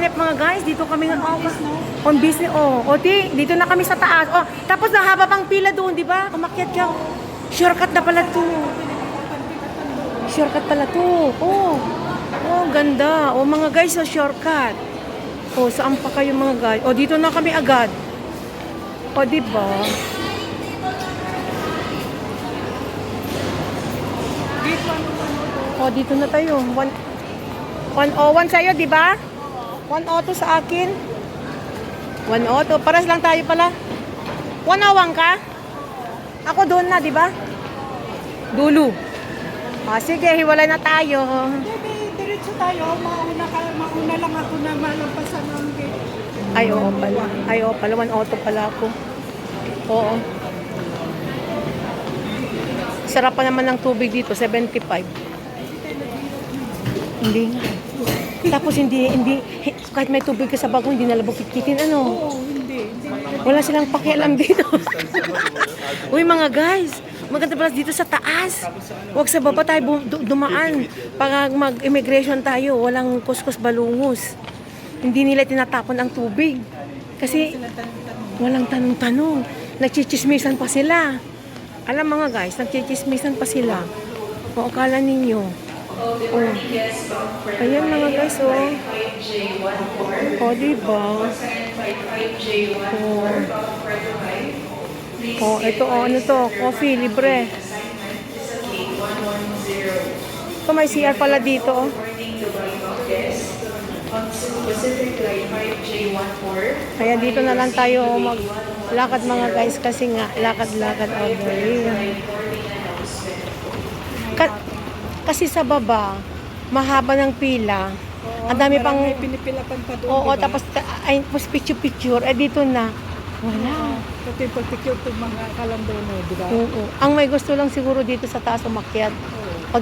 step mga guys. Dito kami on business. Dito na kami sa taas. Tapos nahaba pang pila doon, di ba? Umakyat ka. Shortcut na pala to. Shortcut pala to. Ganda. Mga guys, shortcut. Saan pa kayo mga guys? Dito na kami agad. Di ba? Dito na tayo. 101 sa'yo, di ba? 102 sa akin. 102. Paras lang tayo pala. 101 ka? Ako doon na, di ba? Dulo. Sige, hiwalay na tayo. Diretso tayo. Mauna lang ako na malampasan ng gate. Ay, oo pala. 102 pala ako. Oo. Sarap pa naman ng tubig dito, 75. Hindi nga. Tapos hindi, kahit may tubig ka sa bago, hindi nalabog kitkitin, ano? Hindi. Wala silang pakialam dito. Uy, mga guys, maganda pala dito sa taas. Huwag sa baba tayo dumaan. Pag mag-immigration tayo, walang kuskus balungos. Hindi nila tinatapon ang tubig. Kasi walang tanong-tanong. Nagchichismisan pa sila. Alam mga guys, nagchichismisan pa sila. Akala ninyo. Ayan mga guys, diba? Ito, ano to? Coffee, libre. Ito, may CR pala dito, Kaya dito na lang tayo maglakad mga guys, kasi nga, lakad-lakad over here. Kasi sa baba, mahaba ng pila. Ang dami pang pinipilapan pa doon. diba? Tapos picture-picture. Dito na. Wala. Pati picture itong mga kalandono, di ba? Oo. Ang may gusto lang siguro dito sa taas umakyat.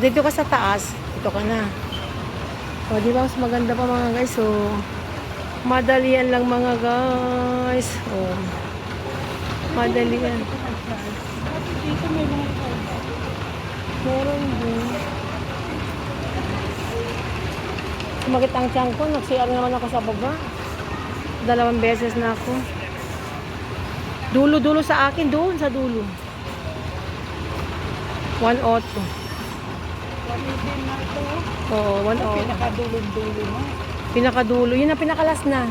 Dito ka sa taas, dito ka na. Di ba? Mas maganda pa mga guys. Madalian lang mga guys. Madalian. Dito may mga Meron din. Sumakit ang tiyan ko. Nag-CR naman ako sa baba. 2 beses na ako. Dulo-dulo sa akin. Doon sa dulo. 102. 118 na ito. Oo, 102. Pinakadulo-dulo mo. Pinakadulo. Yun ang pinakalas na.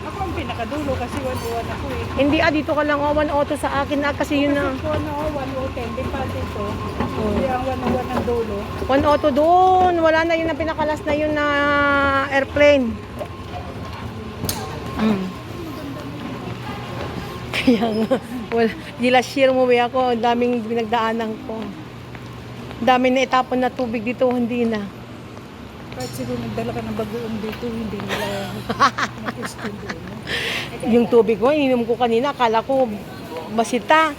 Ako ang pinakadulo kasi 101 ako eh. Hindi dito ka lang. 102 sa akin na. Kasi yun na. Kasi 110. Di pa dito. Hindi ang 101 ang dulo. 102 doon. Wala na yun ang pinakalas na yun na airplane. Kaya nga. Last year umuwi ako. Ang daming pinagdaanan ko. Daming na itapon na tubig dito. Hindi na. Kahit siguro nagdala ka ng bagoong dito, hindi nila nakistin doon. Yung tubig ko, ininom ko kanina. Akala ko masita.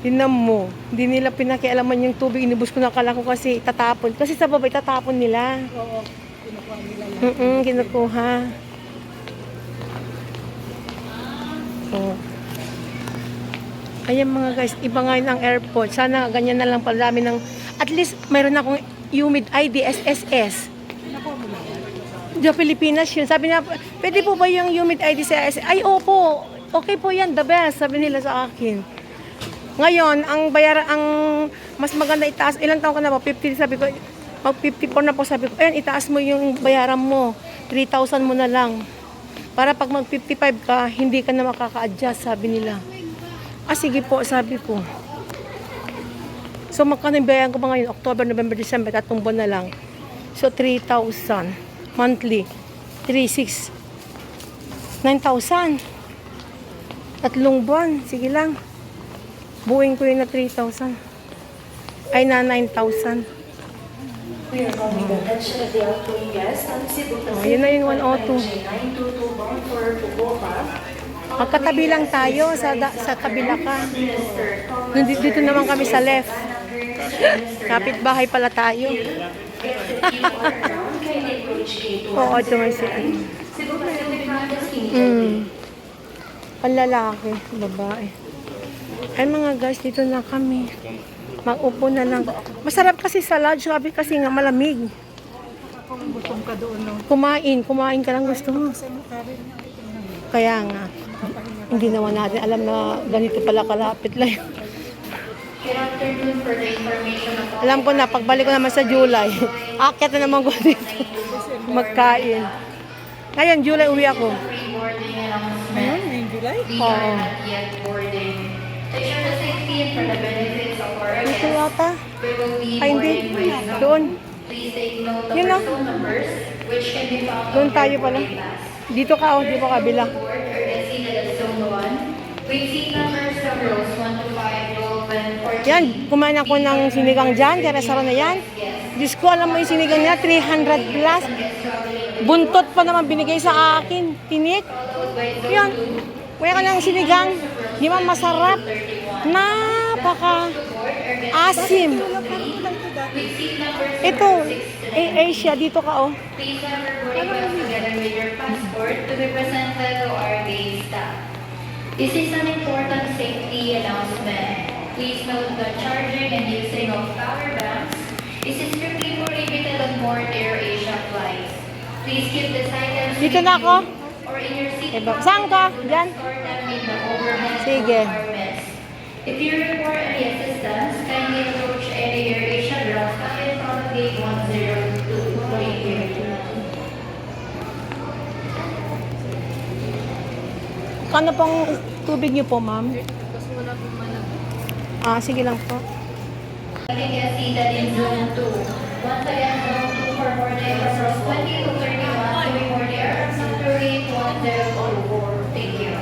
Tinan mo. Hindi nila pinakialaman yung tubig. Inubos ko na, akala ko kasi itatapon. Kasi sa baba itatapon nila. Oo, kinukuha nila lang. Kinukuha. Ayan mga guys, iba ngayon ang airport. Sana ganyan na lang pala ng, at least mayroon akong humid ID SSS. Nakuha mo lang. Sa Pilipinas yun. Sabi na, pwede po ba yung humid ID sa SSS? Ay, opo. Okay po yan, the best. Sabi nila sa akin. Ngayon, ang bayaran, ang mas maganda itaas, ilang taon ka na ba? 50, sabi ko, mag 54 na po, sabi ko, ayan, itaas mo yung bayaran mo. 3,000 mo na lang. Para pag mag 55 ka, hindi ka na makaka-adjust, sabi nila. Sige po, sabi ko. So, magkano yung bayaran ko ba ngayon? October, November, December, 3 buwan na lang. So, 3,000 monthly. 3,600. 9,000. 3 buwan. Sige lang. Buuin ko yun na 3,000. Ay, na 9,000. Yun na yung 102. Magkatabi lang tayo sa kabila ka. Dito naman kami sa left. Kapit-bahay pala tayo. Ito may siya. Panlalaki, babae. Ay mga guys, dito na kami. Mag-upo na lang. Masarap kasi sa lodge, sabi kasi nga malamig. kung gutom ka doon, no? Kumain ka lang gusto mo. Sa mukha rin nga. Tingnan mo. Kaya nga, Makapahinga ka. hindi naman natin alam na ganito pala kalapit lang. Good afternoon. For the information of all Alam ko na, pagbalik ko naman sa July, akyat na naman ko dito. Magkain. Ngayon, July uwi ako. free boarding announcement, Ngayon, ngayong July? we Oo. are not yet boarding. To ensure the safety and for the benefits of our Ito guests, yata. we will be Ay, hindi. boarding by Zoom. Doon. Please take note of Yun our na. phone numbers, which can be found Doon on tayo your pala. boarding pass. Dito ka, oh, di ba kabila? Board or get seated at Zone 1. With seat numbers from rows 1 to 5, roll 14. Yan, kumain ako ng sinigang dyan, kaya restaurant na yan. Diyos ko, alam mo yung sinigang niya, 300 plus. Buntot pa naman binigay sa akin. Tinik. Yan. Kuya ka ng sinigang. Di ba masarap? Napaka asim. Ito, Asia, dito ka oh. Please have your boarding pass together with your passport to be presented to our gate staff. This is an important safety announcement. Please note that charging and using of power banks is strictly prohibited on board AirAsia flights. Please keep these items Dito na ako. or in your seat Diba? Saan ka? Diyan? store them in the overhead Sige. compartments. If you require any assistance, kindly approach any AirAsia ground staff in front of gate 102. Thank you. Kano pong tubig niyo po, ma'am? Sige lang po. Having a seated in Zone 2. Once again, Zone 2 for boarding from rows 20 to 31 to be boarded aircraft number 81024. Thank you.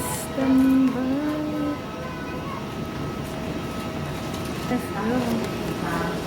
Na-standby. Let's go.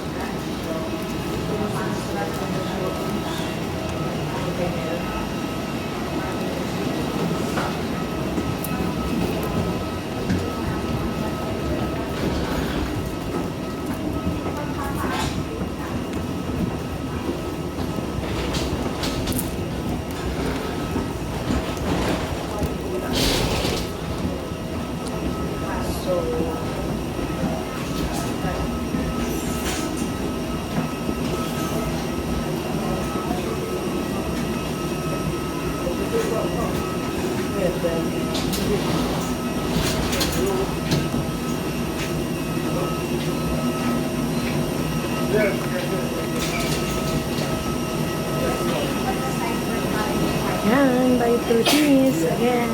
Yan, buy two cheese again.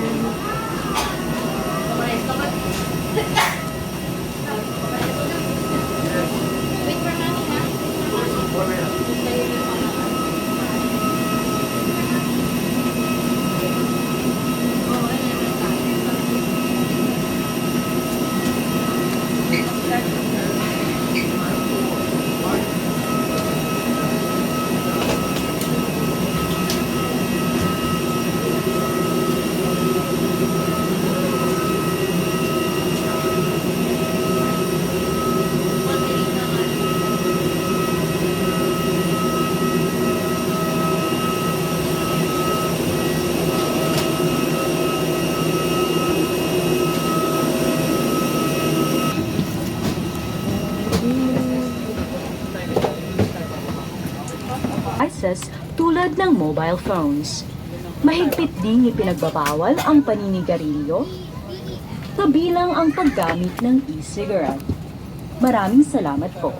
devices tulad ng mobile phones. Mahigpit ding ipinagbabawal ang paninigarilyo, kabilang ang paggamit ng e-cigarette. Maraming salamat po.